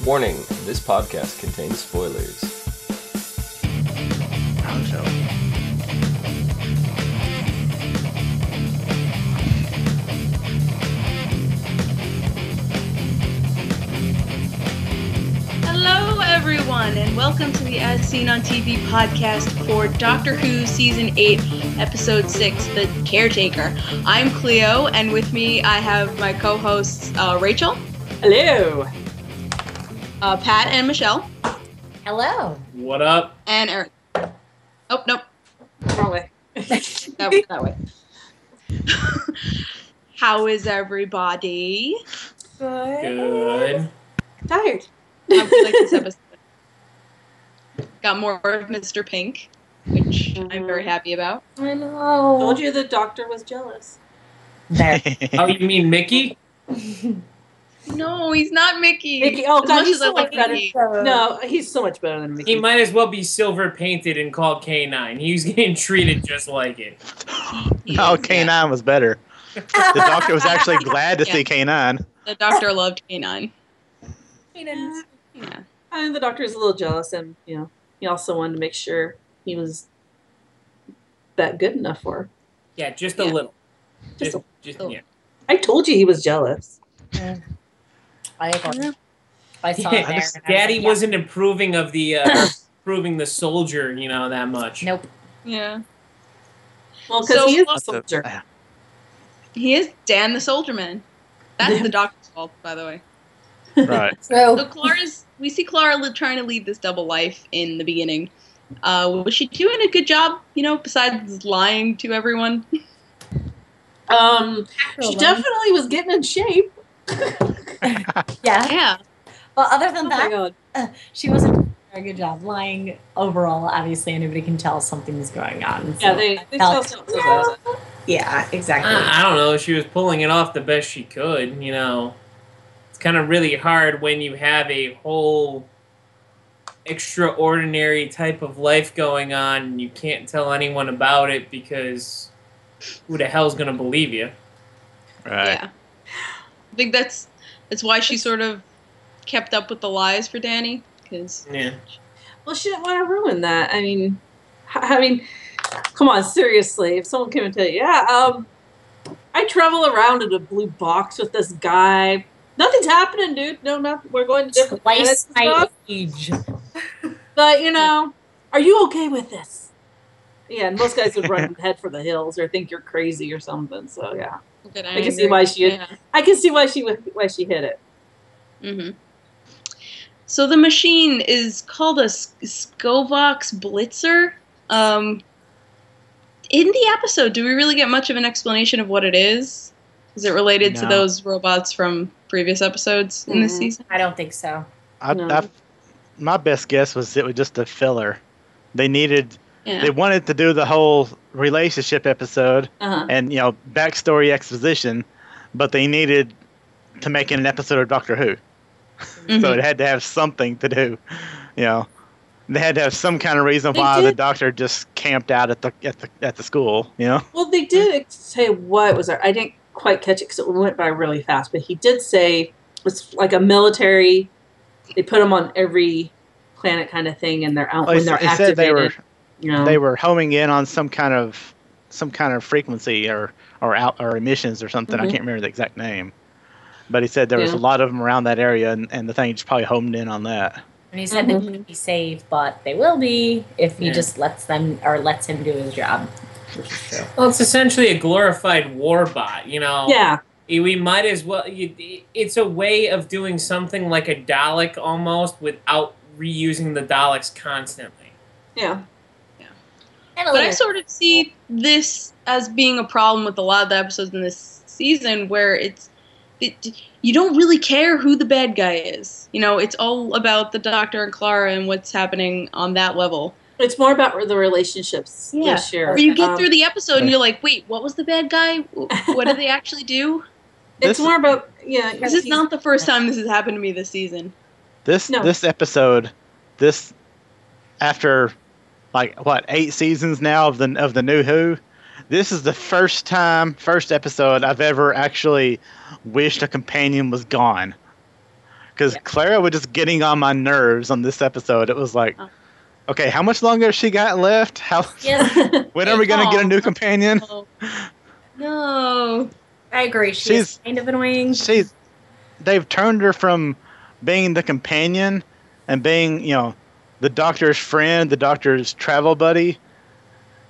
Warning, this podcast contains spoilers. Hello everyone, and welcome to the As Seen on TV podcast for Doctor Who Season 8, Episode 6, The Caretaker. I'm Cleo, and with me I have my co-hosts Rachel. Hello. Pat and Michelle. Hello. What up? And Eric. Oh, nope. Wrong way. That way. How is everybody? Good. Tired. I feel like this episode got more of Mr. Pink, which I'm very happy about. I know. Told you the doctor was jealous. There. Oh, you mean Mickey? No, he's not Mickey. Mickey, oh As god, much he's as I so like much better. Mickey. No, he's so much better than Mickey. He might as well be silver painted and called K9. He was getting treated just like it. No, K9 was better. The doctor was actually glad to see K9. The doctor loved K9. Yeah. Yeah. I mean, the doctor is a little jealous, and he also wanted to make sure he was that good enough for her. Yeah, just a Yeah. little. Just Yeah. I told you he was jealous. I agree. I saw Yeah, it there. and I Daddy was like, wasn't approving of the approving the soldier, that much. Nope. Yeah. Well, because So- he is a soldier. He is Dan the Soldier Man. That's the doctor's fault, by the way. Right. So we see Clara trying to lead this double life in the beginning. Was she doing a good job, besides lying to everyone? She definitely was getting in shape. Yeah. Yeah. Well, other than Oh my that, god. she wasn't doing a very good job lying overall. Obviously, anybody can tell something's going on. Yeah, so they I tell felt- something about it. Yeah, exactly. I don't know. She was pulling it off the best she could, It's kind of really hard when you have a whole extraordinary type of life going on and you can't tell anyone about it because who the hell's going to believe you? Right. Yeah. I think that's why she sort of kept up with the lies for Danny. Because Yeah. Well, she didn't want to ruin that. I mean, come on, seriously. If someone came and tell you, I travel around in a blue box with this guy. Nothing's happening, dude. No, nothing. We're going to different planets Twice and my stuff. age. But, are you okay with this? Yeah, and most guys would run head for the hills or think you're crazy or something. So, yeah. I can see why I can see why she hit it. Mm-hmm. So the machine is called a Scovox Blitzer. In the episode, do we really get much of an explanation of what it is? Is it related to No. those robots from previous episodes in this season? I don't think so. No. My best guess was it was just a filler. They Yeah. wanted to do the whole relationship episode Uh-huh. and, backstory exposition, but they needed to make it an episode of Doctor Who. Mhm. So it had to have something to do, They had to have some kind of reason They why the did. doctor just camped out at the school, Well, they did say what was there. I didn't quite catch it because it went by really fast. But he did say it's like a military. They put them on every planet, kind of thing, and they're out Well, when they're he said activated. they were homing in on some kind of frequency or emissions or something. I Mhm. can't remember the exact name, but he said there was Yeah. a lot of them around that area, and the thing just probably homed in on that. And he said they wouldn't be safe, but they will be if he just lets him do his job. Which is true. Well, it's essentially a glorified war bot, Yeah. We might as well. It's a way of doing something like a Dalek almost without reusing the Daleks constantly. Yeah. And a But I little- sort of see this as being a problem with a lot of the episodes in this season where you don't really care who the bad guy is. It's all about the Doctor and Clara and what's happening on that level. It's more about the relationships this year. Or you get through the episode and you're like, wait, what was the bad guy? What did they actually do? It's more about This is not the first time this has happened to me this season. This episode, after 8 seasons now of the New Who, this is the first episode I've ever actually wished a companion was gone. because Clara was just getting on my nerves on this episode. It was like, okay, how much longer has she got left? When are we gonna get a new companion? No. I agree. She's kind of annoying. They've turned her from being the companion and being, the Doctor's friend, the Doctor's travel buddy.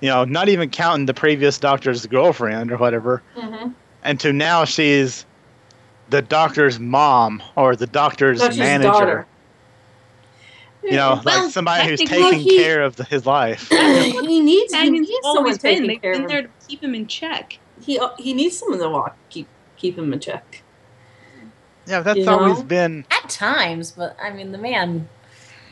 Not even counting the previous Doctor's girlfriend or whatever. Mm-hmm. And to now she's the Doctor's mom or the Doctor's manager. Daughter. Like somebody who's taking care of his life. He needs someone taking care of him. They've been there to keep him in check. He needs someone to keep him in check. Yeah, that's always been... At times, but, I mean, the man,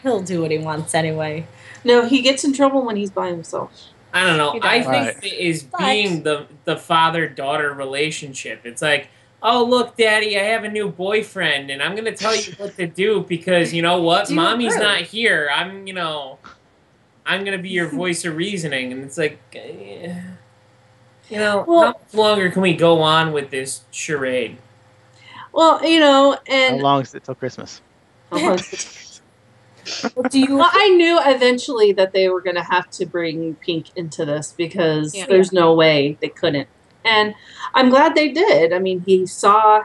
he'll do what he wants anyway. No, he gets in trouble when he's by himself. I don't know. I think it is being the father-daughter relationship. It's like, oh, look, Daddy, I have a new boyfriend, and I'm going to tell you what to do because, you know what? Mommy's not here. I'm going to be your voice of reasoning. And it's like, how much longer can we go on with this charade? Well, and... How long is it till Christmas? I knew eventually that they were going to have to bring Pink into this because there's no way they couldn't. And I'm glad they did. I mean, he saw,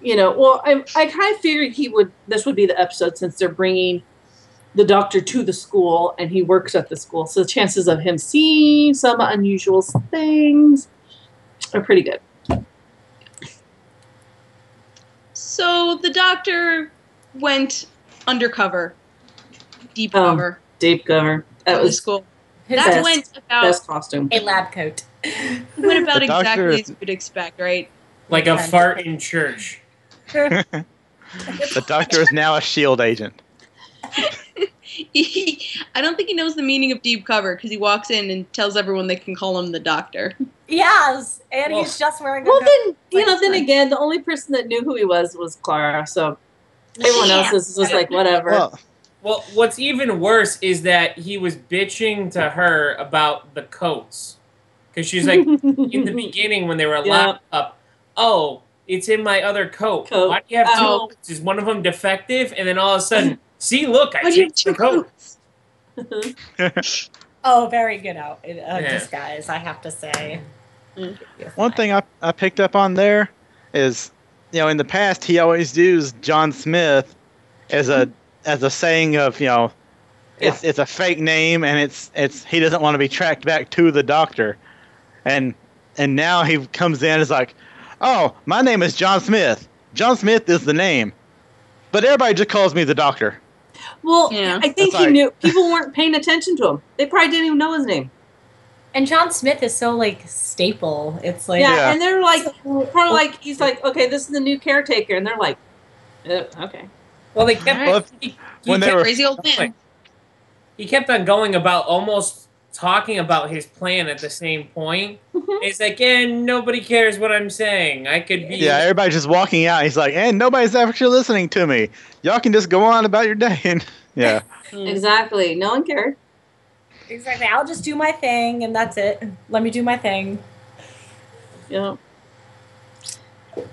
I kind of figured this would be the episode since they're bringing the Doctor to the school and he works at the school. So the chances of him seeing some unusual things are pretty good. So the Doctor went undercover, deep cover. Deep cover. That was school. Went about best costume. A lab coat. It went about exactly as you would expect, right? Like a fart in church. The Doctor is now a SHIELD agent. I don't think he knows the meaning of deep cover because he walks in and tells everyone they can call him the Doctor. Yes, and he's just wearing. Then again, the only person that knew who he was Clara. So everyone else is just like whatever. Well, what's even worse is that he was bitching to her about the coats. Because she's like, in the beginning when they were locked up, oh, it's in my other coat. Why do you have two coats? Is one of them defective? And then all of a sudden, see, look, I changed the coats. Oh, very good disguise, I have to say. One thing I picked up on there is, in the past, he always used John Smith as a saying of, it's a fake name and it's he doesn't want to be tracked back to the Doctor. And now he comes in and is like, oh, my name is John Smith. John Smith is the name. But everybody just calls me the Doctor. Well, I think he knew. People weren't paying attention to him. They probably didn't even know his name. And John Smith is so, staple. It's like... Yeah, and they're he's like, okay, this is the new caretaker. And they're like, okay. Well, they kept... crazy old man. He kept on going about almost talking about his plan at the same point. It's like, nobody cares what I'm saying. I could be... Yeah, everybody's just walking out. He's like, nobody's actually listening to me. Y'all can just go on about your day. And Exactly. No one cared. Exactly. I'll just do my thing, and that's it. Let me do my thing. Yeah.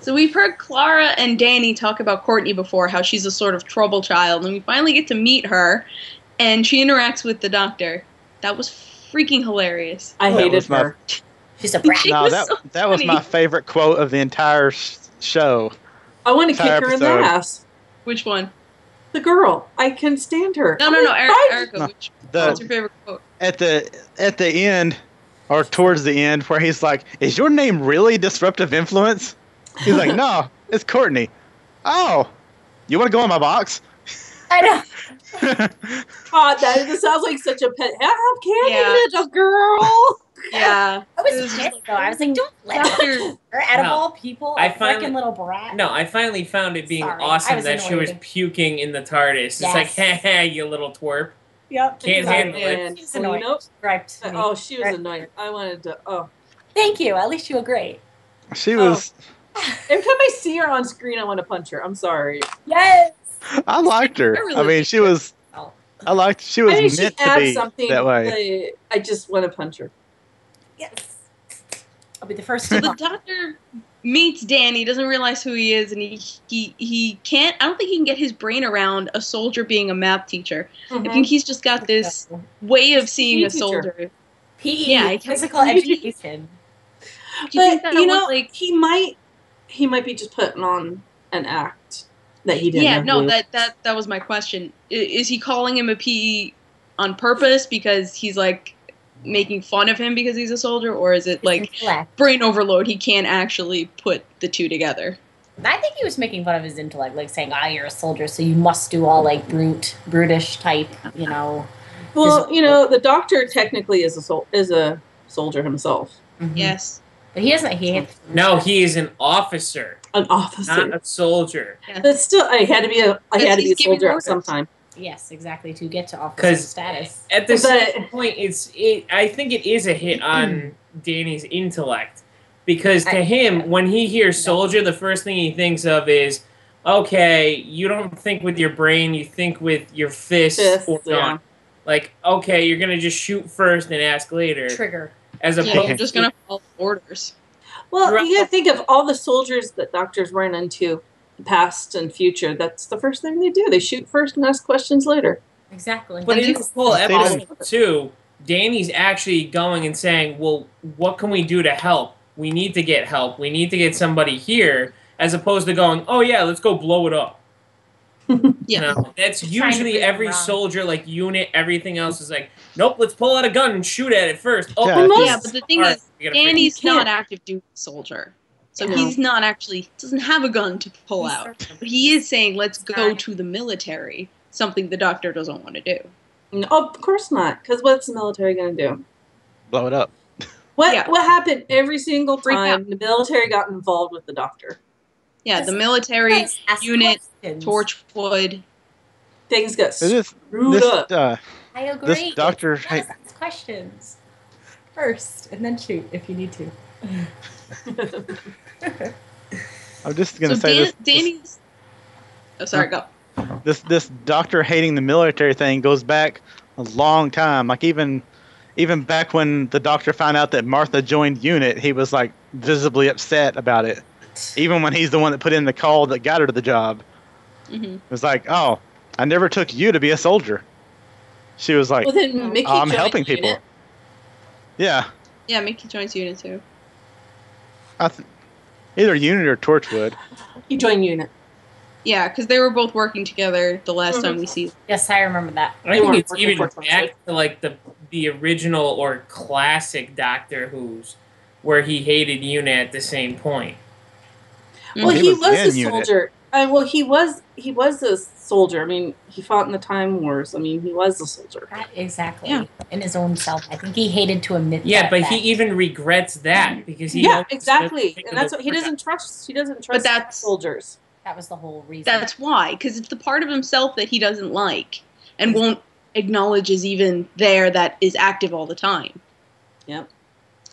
So we've heard Clara and Danny talk about Courtney before, how she's a sort of trouble child, and we finally get to meet her, and she interacts with the Doctor. That was freaking hilarious. I hated her. She's a brat. No, that was my favorite quote of the entire show. I want to kick her in the ass. Which one? The girl. I can stand her. No, Erica. What's your favorite quote? At the end, or towards the end, where he's like, "Is your name really Disruptive Influence?" He's like, "No, it's Courtney." Oh, you want to go in my box? I know. That sounds like such a pet. Have candy, little girl. Yeah. I was pissed though. I was like, don't let her. Out of all people, a freaking little brat. No, I finally found it being awesome that she was puking in the TARDIS. It's like, hey, you little twerp. Yep. Can't handle it. She's annoying. She was annoying. I wanted to. Thank you. At least you were great. She was. Every time I see her on screen, I want to punch her. I'm sorry. Yes. I liked her. I mean, she was. She was meant to be that way. I just want to punch her. Yes. I'll be the first. So the Doctor meets Danny, doesn't realize who he is, and he can't. I don't think he can get his brain around a soldier being a math teacher. I think he's just got this way of seeing a soldier. PE, physical education. But he might be just putting on an act that he didn't. Yeah, no, that was my question. Is he calling him a PE on purpose because he's like making fun of him because he's a soldier, or is it like brain overload? He can't actually put the two together. I think he was making fun of his intellect, like saying, you're a soldier, so you must do all like brutish type, Well, the doctor technically is a soldier himself. Mm-hmm. Yes. But he doesn't. He is an officer. An officer, not a soldier. Yeah. But still, I had to be a soldier at some time. Yes, exactly, to get to officer status. At the same point, I think it is a hit on Danny's intellect. Because to him, when he hears soldier, the first thing he thinks of is, okay, you don't think with your brain, you think with your fists or gun. Like, okay, you're going to just shoot first and ask later. Trigger. As opposed you're just going to follow orders. Well, you got to think of all the soldiers that doctors ran into, past and future. That's the first thing they do. They shoot first and ask questions later. Exactly. But in this whole episode, too, Danny's actually going and saying, well, what can we do to help? We need to get help. We need to get somebody here, as opposed to going, oh, yeah, let's go blow it up. Yeah. That's usually every soldier, like, unit, everything else is like, nope, let's pull out a gun and shoot at it first. Oh, yeah, but the thing is, Danny's not active duty soldier. So he's not actually, doesn't have a gun to pull out. But he is saying, let's go to the military, something the doctor doesn't want to do. No, of course not, because what's the military going to do? Blow it up. What happened every single time the military got involved with the doctor? Yeah, the military unit, Torchwood. Things got screwed up. I agree. This doctor ask questions first, and then shoot if you need to. I'm just going to say this. Danny's... Oh, sorry, go. This doctor hating the military thing goes back a long time. Like even back when the doctor found out that Martha joined UNIT, he was like visibly upset about it. Even when he's the one that put in the call that got her to the job. Mm-hmm. It was like, oh, I never took you to be a soldier. She was like, I'm helping people. Yeah. Yeah, Mickey joins UNIT too. Either UNIT or Torchwood. He joined UNIT. Yeah, because they were both working together the last time we see. Yes, I remember that. I think it's even back to like the original or classic Doctor Who's, where he hated UNIT at the same point. Well, he was a soldier. He was a soldier. I mean, he fought in the Time Wars. I mean, he was a soldier. Exactly. Yeah. In his own self. I think he hated to admit that. Yeah, but he even regrets that because he exactly. And that's what he doesn't trust. He doesn't trust soldiers. That was the whole reason. That's why, because it's the part of himself that he doesn't like and won't acknowledge is even there that is active all the time. Yep.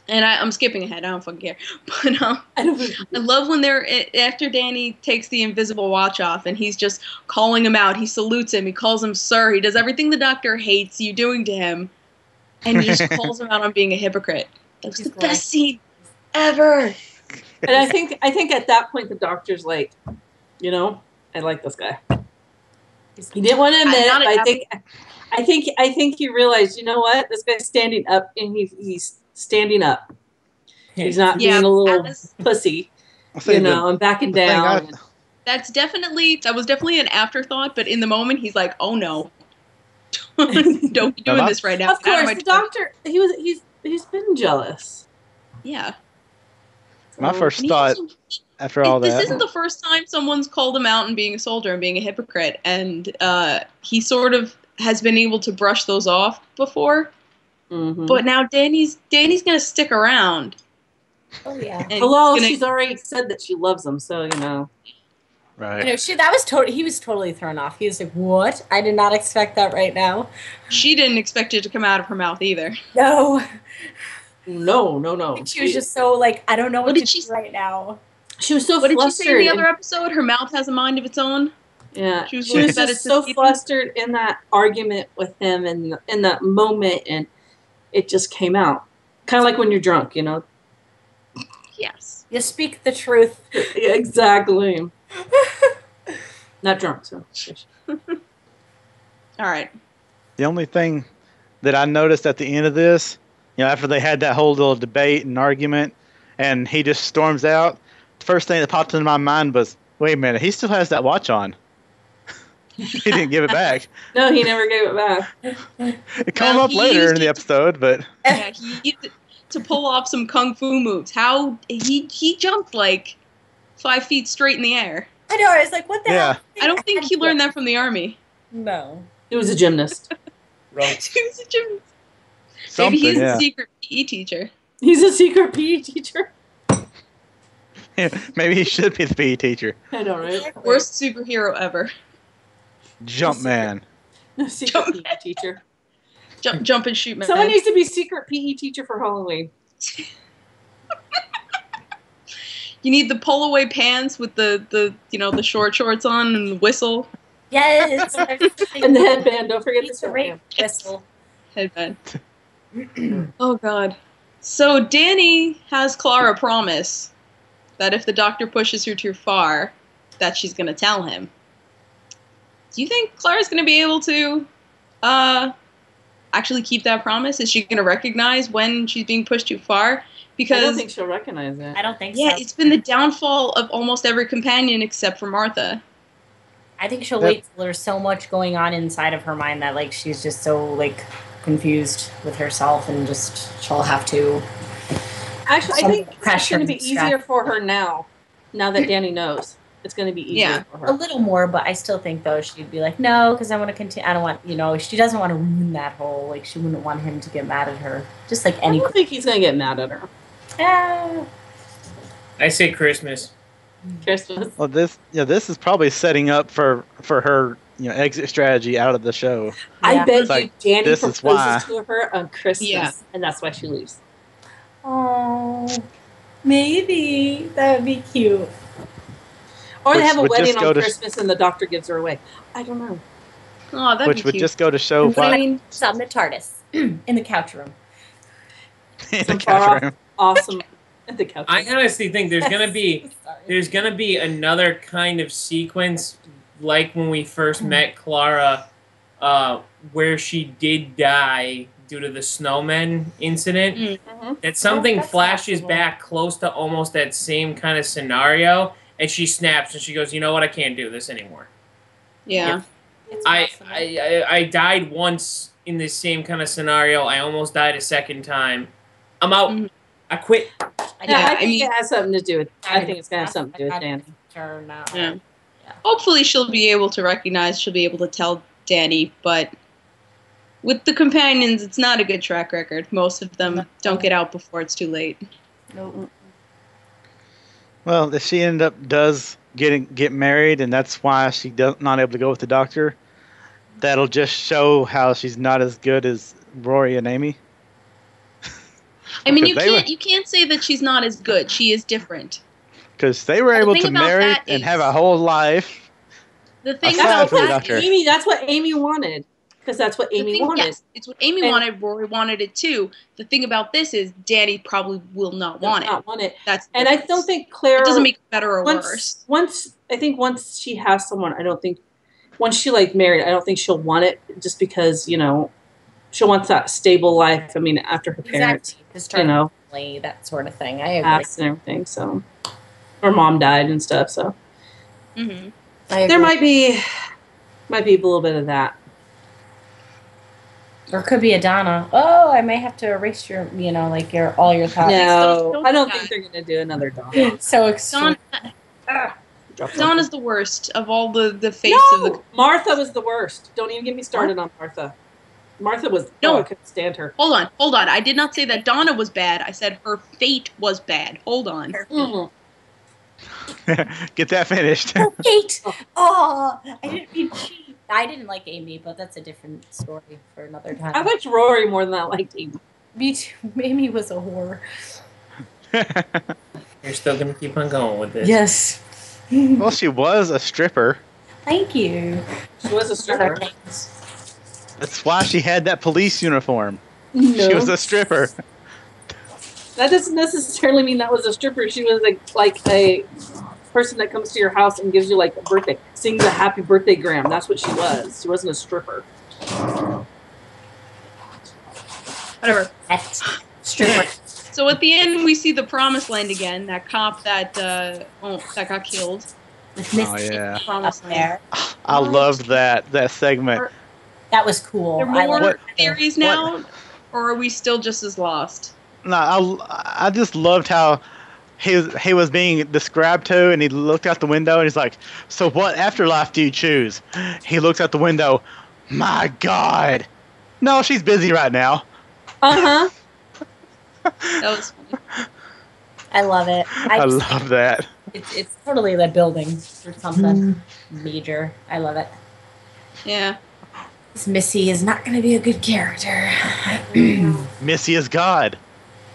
And I'm skipping ahead. I don't fucking care. But I love when after Danny takes the invisible watch off and he's just calling him out. He salutes him. He calls him sir. He does everything the doctor hates you doing to him. And he just calls him out on being a hypocrite. That was the best scene ever. And I think at that point the doctor's like, I like this guy. He didn't want to admit it, but I think he realized, you know what? This guy's standing up and he's standing up. He's not being a little pussy, and backing down. That was definitely an afterthought, but in the moment he's like, oh no. Don't be doing this right now. Of course, the doctor, he's been jealous. Yeah. My first thought after all that. This isn't the first time someone's called him out and being a soldier and being a hypocrite, and he sort of has been able to brush those off before. Mm-hmm. But now Danny's gonna stick around. Oh yeah. Hello, she's already said that she loves him, so Right. He was totally thrown off. He was like, "What? I did not expect that right now." She didn't expect it to come out of her mouth either. No. No. She was just so like, I don't know what to do right now. She was so flustered. What did she say in the other episode? Her mouth has a mind of its own? Yeah. She was just so flustered in that argument with him and in that moment, and it just came out. Kind of like when you're drunk, Yes. You speak the truth. Yeah, exactly. Not drunk, so. All right. The only thing that I noticed at the end of this, after they had that whole little debate and argument, and he just storms out, the first thing that popped into my mind was, wait a minute, he still has that watch on. He didn't give it back. No, he never gave it back. It came up later in the episode, but yeah, he used to pull off some kung fu moves. How he jumped like 5 feet straight in the air. I know. I was like, what the hell? I don't think he learned that from the army. No. He was a gymnast. He was a gymnast. something. Maybe he's yeah. a secret PE teacher. He's a secret PE teacher. Maybe he should be the PE teacher. I know, right? Worst superhero ever. Jump man. No, secret PE teacher. Jump and shoot man. Someone needs to be secret PE teacher for Halloween. You need the pull-away pants with the short shorts on and the whistle. Yes. And the headband. Don't forget the headband. Whistle. Headband. Oh, God. So Danny has Clara promise that if the doctor pushes her too far, that she's going to tell him. Do you think Clara's going to be able to actually keep that promise? Is she going to recognize when she's being pushed too far? Because I don't think she'll recognize it. I don't think yeah, so. it's been the downfall of almost every companion except for Martha. I think she'll wait till there's so much going on inside of her mind that like she's just so like confused with herself and just she'll have to. Actually, I think it's going to be and easier for her now that Danny knows. It's going to be easier for her. A little more, but I still think though she'd be like, no, because I want to continue. I don't want, she doesn't want to ruin that whole. Like she wouldn't want him to get mad at her. Just like any. I don't think he's going to get mad at her. I say Christmas. Christmas. Well, this is probably setting up for her exit strategy out of the show. I bet you like, Danny this is proposes why. to her on Christmas, and that's why she leaves. Oh, maybe that would be cute. Or they Which have a would wedding just go on to Christmas, and the doctor gives her away. I don't know. Oh, that'd Which be would cute. just go to show why. She's on the TARDIS in the couch room. In the Some couch far-off, room. awesome at the couch. I honestly think there's gonna be another kind of sequence like when we first met Clara, where she did die due to the snowmen incident. Mm-hmm. That something that's flashes possible. back close to almost that same kind of scenario, and she snaps and she goes, "You know what? I can't do this anymore." Yeah. It's I possible. I died once in this same kind of scenario. I almost died a second time. I'm out. Mhm. I quit. I think it has something to do with. I think it's going to have something to do with I Danny. Sure, no. Yeah. Hopefully she'll be able to recognize, she'll be able to tell Danny, but with the companions, it's not a good track record. Most of them don't get out before it's too late. Nope. Well, if she does get married, and that's why she not able to go with the doctor, that'll just show how she's not as good as Rory and Amy. I mean, Because you can't say that she's not as good. She is different. Because they were The able thing to about marry that and is- have a whole life. The thing Aside about from the that doctor. is, Amy, that's what Amy wanted. Because that's what the Amy thing- wanted. yes, it's what Amy And- wanted. Rory wanted it too. The thing about this is, Danny probably will not want it. Not want it. That's the And I difference. don't think Clara. It doesn't make it better or worse. Once she has someone, I don't think once she married, I don't think she'll want it just because she wants that stable life. I mean, after her parents, Exactly. Family, that sort of thing. I agree. passed and everything. So, her mom died and stuff. So Mm-hmm. there might be a little bit of that. Or it could be a Donna. Oh, I may have to erase your, all your thoughts. No, don't I don't do think they're going to do another Dawn. So extreme. Donna's the worst of all the face of the. No, Martha was the worst. Don't even get me started on Martha. Martha was No. I couldn't stand her. Hold on. I did not say that Donna was bad. I said her fate was bad. Hold on. Mm. Get that finished. Hate. Oh, I didn't mean cheat. I didn't like Amy, but that's a different story for another time. I liked Rory more than I liked Amy. Me too. Amy was a whore. You're still gonna keep on going with this. Yes. Well, she was a stripper. Thank you. She was a stripper. That's why she had that police uniform. No. She was a stripper. That doesn't necessarily mean that was a stripper. She was like a person that comes to your house and gives you like a birthday, sings a happy birthday gram. That's what she was. She wasn't a stripper. Whatever. Stripper. So at the end, we see the Promised Land again. That cop that got killed. Oh yeah, Promised Up there. I loved that segment. That was cool. Are there more What- theories now, or are we still just as lost? No, I just loved how he was being described to, and he looked out the window and he's like, "So what afterlife do you choose?" He looks out the window. My God, no, she's busy right now. Uh-huh. That was funny. I love it. I love that. It's totally the building for something major. I love it. Yeah. This Missy is not going to be a good character. Missy is God.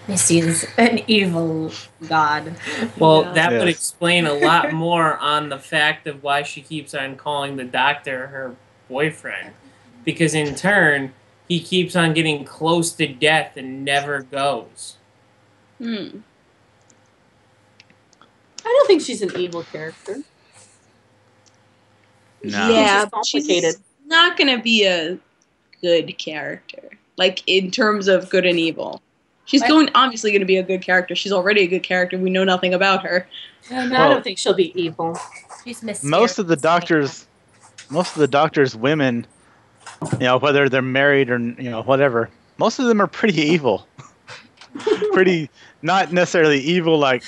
Missy is an evil god. Well, Yeah. that would Yes. explain a lot more on the fact of why she keeps on calling the doctor her boyfriend. Because in turn, he keeps on getting close to death and never goes. Hmm. I don't think she's an evil character. No. Yeah, She's complicated. she's not gonna be a good character, like in terms of good and evil. She's obviously going to be a good character. She's already a good character. We know nothing about her. I Well- don't think she'll be evil. She's mysterious. Most of the doctors' women, whether they're married or whatever, most of them are pretty evil. Pretty, not necessarily evil like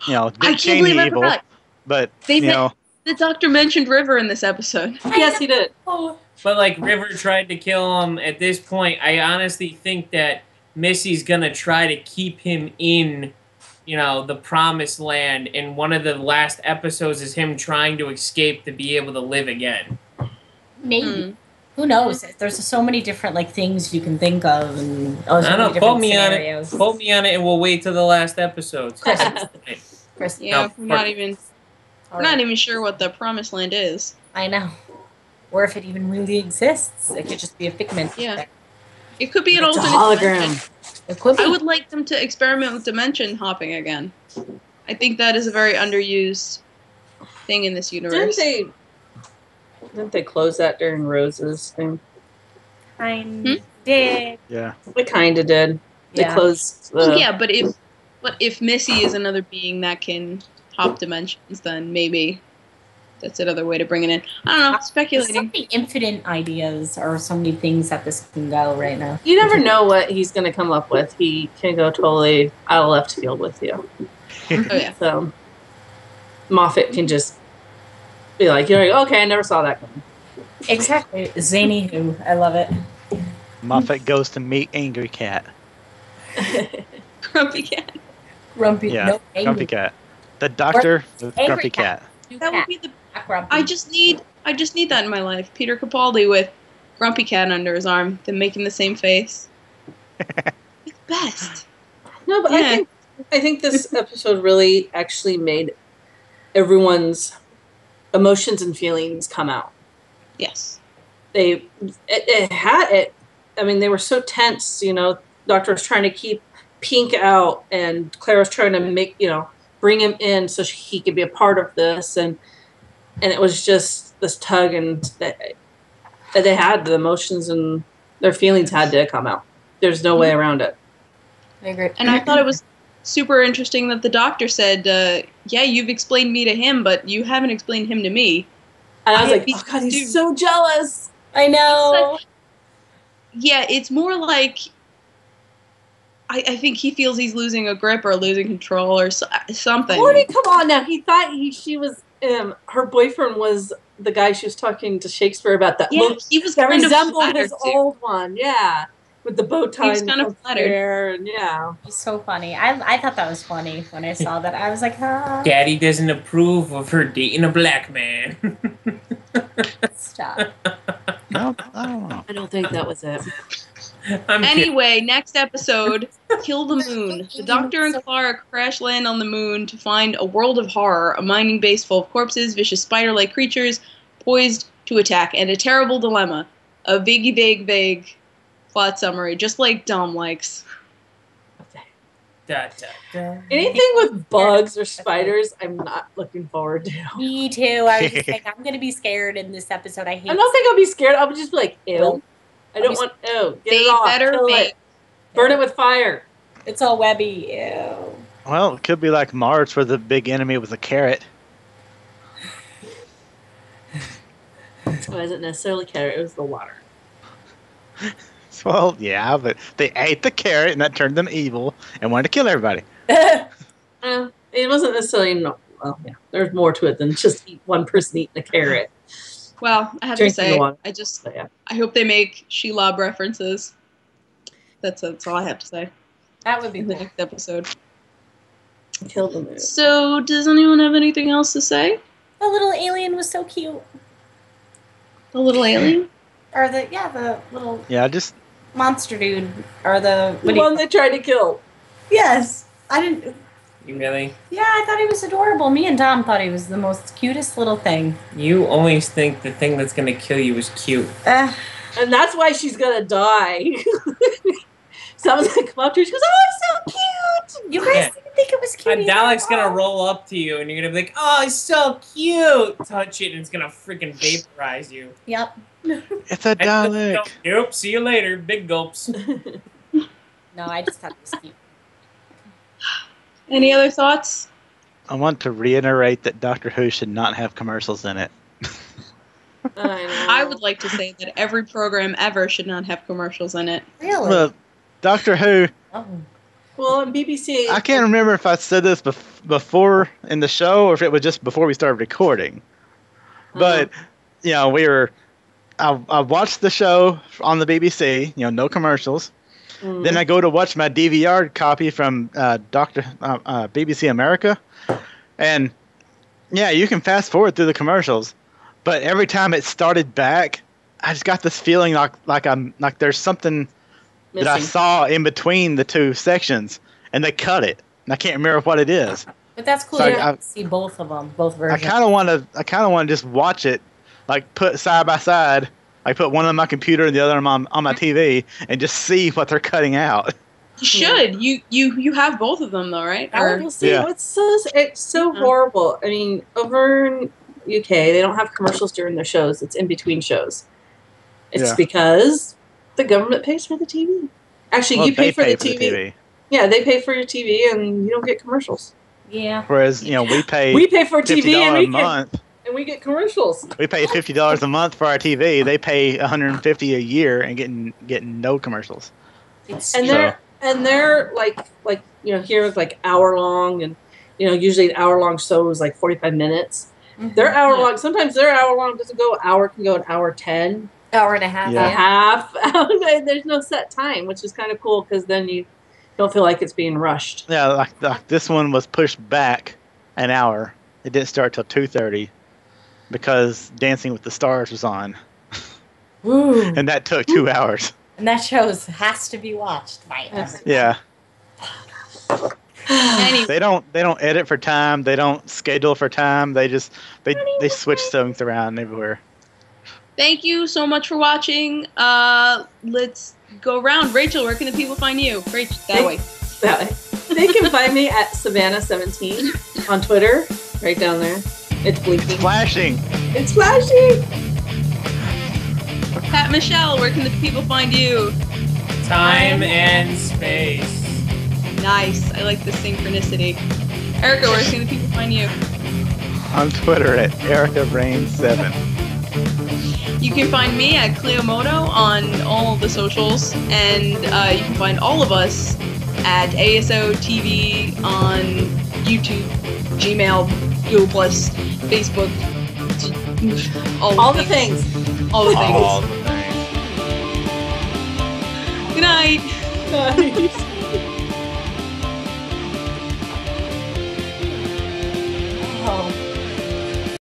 I Dick can't Cheney believe I evil, forgot. but The doctor mentioned River in this episode. Yes, he did. But like River tried to kill him at this point, I honestly think that Missy's gonna try to keep him in, the Promised Land, and one of the last episodes is him trying to escape to be able to live again. Maybe. Who knows? There's so many different things you can think of, and I don't know. Quote me scenarios. on it. Quote me on it, and we'll wait till the last episode. Chris, Yeah, No, we're not even sure what the Promised Land is. I know. Or if it even really exists. It could just be a figment. Yeah. It could be an It's a alternate hologram. dimension. It could be. I would like them to experiment with dimension hopping again. I think that is a very underused thing in this universe. Didn't they close that during Rose's thing? Kind did. yeah. They kind of did. They Yeah. closed. Oh yeah, but if Missy is another being that can hop dimensions, then maybe that's another way to bring it in. I don't know. There's so Speculating. many infinite ideas or so many things that this can go right now. You never know what he's going to come up with. He can go totally out of left field with you. Oh yeah. So Moffat can just be like, okay, I never saw that coming. Exactly. Zany who. I love it. Moffat goes to meet Angry Cat. Grumpy cat. Grumpy. Yeah, No, angry. Grumpy Cat. The doctor, the Angry Grumpy Cat. Cat. That would be the. Not grumpy. I just need that in my life. Peter Capaldi with Grumpy Cat under his arm, then making the same face. It's best. No, but Yeah. I think this episode really actually made everyone's emotions and feelings come out. Yes. It had it. I mean, they were so tense. Doctor was trying to keep Pink out, and Claire was trying to bring him in so he could be a part of this, and it was just this tug, and that they had the emotions and their feelings had to come out. There's no way around it. I agree. And I thought it was super interesting that the doctor said, yeah, you've explained me to him, but you haven't explained him to me. And I was I like, oh God, he's do. so jealous. I know. Yeah, it's more like I think he feels he's losing a grip or losing control or something. Morty, come on now. He thought she was her boyfriend was the guy she was talking to Shakespeare about that Yeah, look he was that kind of resembled flattered his too. old one. Yeah, with the bow tie. He was and kind of the flattered. hair, and yeah. It's so funny. I thought that was funny when I saw that. I was like, ah, Daddy doesn't approve of her dating a black man. stop. No, I don't know. I don't think that was it. I'm kidding. Anyway, next episode, Kill the Moon. The Doctor and Clara crash land on the moon to find a world of horror, a mining base full of corpses, vicious spider-like creatures poised to attack, and a terrible dilemma. A vague plot summary, just like Dom likes. Da, da, da. Anything with bugs or spiders, I'm not looking forward to. Me too. I was just like, I'm gonna be scared in this episode. I hate. I don't think I'll be scared. I'll just be like, ew. I don't want. Ew. Get it off. Kill it. Burn it with fire. It's all webby. Ew. Well, it could be like March, where the big enemy was a carrot. It wasn't necessarily carrot. It was the water. Well, yeah, but they ate the carrot, and that turned them evil and wanted to kill everybody. It wasn't necessarily. Well, yeah. There's more to it than just one person eating a carrot. Well, I have to say, I hope they make Shelob references. That's all I have to say. That would be in the next episode. Kill the moon. So, does anyone have anything else to say? The little alien was so cute. The little alien? Or the little just monster dude. Or the one they tried to kill. Yes. I didn't. You really? Yeah, I thought he was adorable. Me and Tom thought he was the most cutest little thing. You always think the thing that's gonna kill you is cute. And that's why she's gonna die. Someone's gonna come up to her. She goes, "Oh, it's so cute." You guys didn't think it was cute. A Dalek's gonna roll up to you, and you're gonna be like, "Oh, it's so cute." Touch it, and it's gonna freaking vaporize you. Yep. It's a Dalek. Nope. See you later. Big gulps. No, I just thought it was cute. Any other thoughts? I want to reiterate that Doctor Who should not have commercials in it. I would like to say that every program ever should not have commercials in it. Really? Well, Doctor Who. Oh. Well, on BBC. I can't remember if I said this before in the show or if it was just before we started recording. But, I watched the show on the BBC, no commercials. Mm-hmm. Then I go to watch my DVR copy from BBC America. And, yeah, you can fast forward through the commercials. But every time it started back, I just got this feeling like there's something missing that I saw in between the two sections, and they cut it. And I can't remember what it is. But that's cool. So I see both of them, both versions. I kind of want to just watch it, like put side by side, like put one on my computer and the other on my TV, and just see what they're cutting out. You should. You have both of them though, right? We'll see. Yeah. It's so horrible. I mean, over in UK, they don't have commercials during their shows. It's in between shows. It's because the government pays for the TV. Actually, you pay for the TV. Yeah, they pay for your TV, and you don't get commercials. Yeah. Whereas we pay for TV and we get commercials. We pay $50 a month for our TV. They pay $150 a year and getting no commercials. They're like here it's like hour long, and usually an hour long show is like 45 minutes. Mm-hmm. They're hour long. Sometimes their hour long doesn't go hour, can go an hour 10. Hour and a half. Yeah. A half. There's no set time, which is kind of cool because then you don't feel like it's being rushed. Yeah, like this one was pushed back an hour. It didn't start till 2:30 because Dancing with the Stars was on. Ooh. And that took 2 hours. And that show has to be watched by everyone. Yeah. Anyway. They don't edit for time. They don't schedule for time. They just they switch things around everywhere. Thank you so much for watching. Let's go around. Rachel, where can the people find you? Rachel, that way. They can find me at Savannah17 on Twitter. Right down there. It's blinking. It's flashing. It's flashing. Pat Michelle, where can the people find you? Time and space. Nice. I like the synchronicity. Erica, where can the people find you? On Twitter at EricaRain7. You can find me at Cleomoto on all the socials, and you can find all of us at ASO TV on YouTube, Gmail, Google+, Facebook, all the things. All the things. All the things. Good night. Nice.